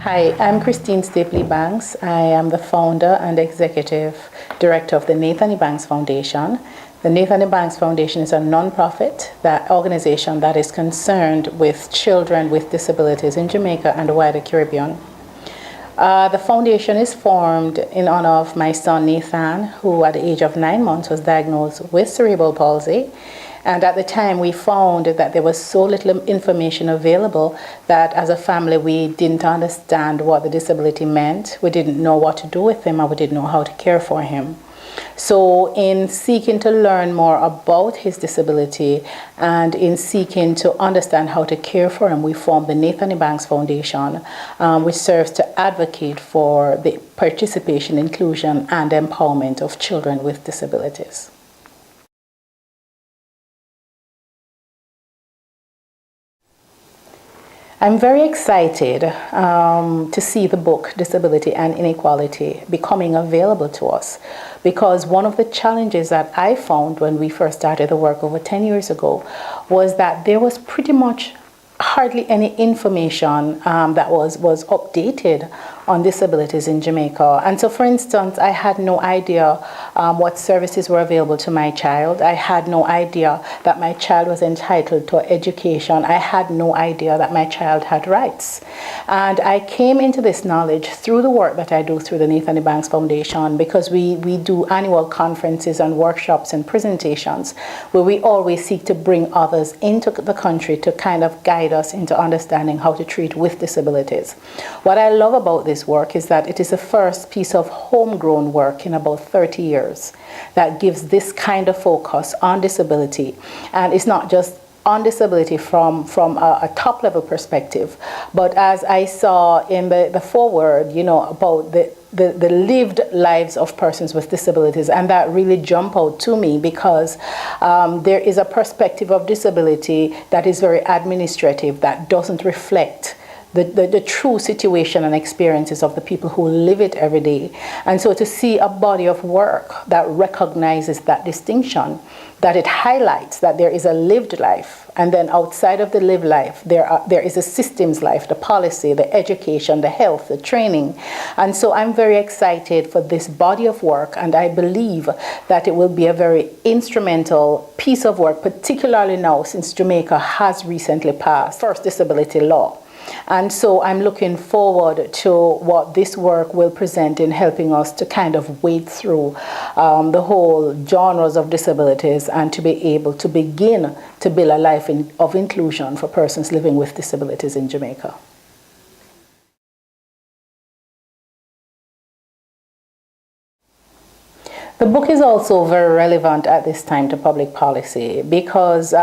Hi, I'm Christine Staple-Ebanks. I am the founder and executive director of the Nathan Ebanks Foundation. The Nathan Ebanks Foundation is a non-profit organization that is concerned with children with disabilities in Jamaica and the wider Caribbean. The foundation is formed in honor of my son Nathan, who at the age of 9 months was diagnosed with cerebral palsy. And at the time, we found that there was so little information available that as a family, we didn't understand what the disability meant. We didn't know what to do with him, and we didn't know how to care for him. So in seeking to learn more about his disability and in seeking to understand how to care for him, we formed the Nathan Ebanks Foundation, which serves to advocate for the participation, inclusion, and empowerment of children with disabilities. I'm very excited to see the book Disability and Inequality becoming available to us, because one of the challenges that I found when we first started the work over 10 years ago was that there was pretty much hardly any information that was updated on disabilities in Jamaica. And so, for instance, I had no idea what services were available to my child. I had no idea that my child was entitled to education. I had no idea that my child had rights. And I came into this knowledge through the work that I do through the Nathan Ebanks Foundation, because we do annual conferences and workshops and presentations where we always seek to bring others into the country to kind of guide us into understanding how to treat with disabilities. What I love about this work is that it is the first piece of homegrown work in about 30 years that gives this kind of focus on disability. And it's not just on disability from a top level perspective, but as I saw in the foreword, you know, about the lived lives of persons with disabilities, and that really jumped out to me because there is a perspective of disability that is very administrative, that doesn't reflect the true situation and experiences of the people who live it every day. And so to see a body of work that recognizes that distinction, that it highlights that there is a lived life, and then outside of the lived life, there is a systems life, the policy, the education, the health, the training. And so I'm very excited for this body of work, and I believe that it will be a very instrumental piece of work, particularly now since Jamaica has recently passed first disability law. And so I'm looking forward to what this work will present in helping us to kind of wade through the whole genres of disabilities and to be able to begin to build a life of inclusion for persons living with disabilities in Jamaica. The book is also very relevant at this time to public policy because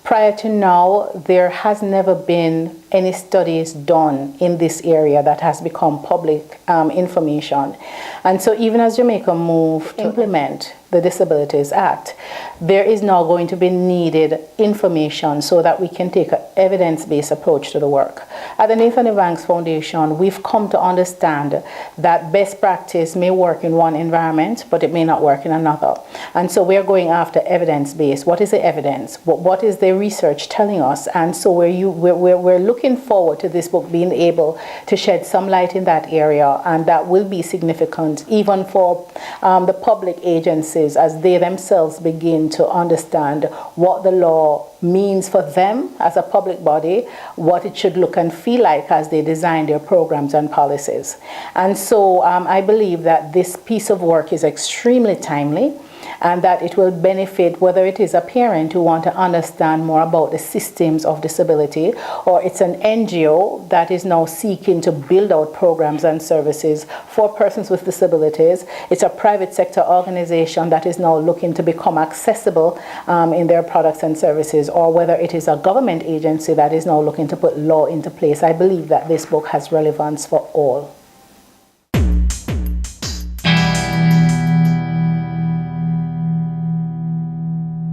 prior to now, there has never been any studies done in this area that has become public information. And so even as Jamaica moved to implement the Disabilities Act, there is now going to be needed information so that we can take an evidence-based approach to the work. At the Nathan Ebanks Foundation, we've come to understand that best practice may work in one environment, but it may not work in another. And so we're going after evidence-based. What is the evidence? What is the research telling us? And so we're looking forward to this book being able to shed some light in that area, and that will be significant even for the public agencies as they themselves begin to understand what the law means for them as a public body, what it should look and feel like as they design their programs and policies. And so I believe that this piece of work is extremely timely, and that it will benefit whether it is a parent who wants to understand more about the systems of disability, or it's an NGO that is now seeking to build out programs and services for persons with disabilities. It's a private sector organization that is now looking to become accessible in their products and services, or whether it is a government agency that is now looking to put law into place. I believe that this book has relevance for all.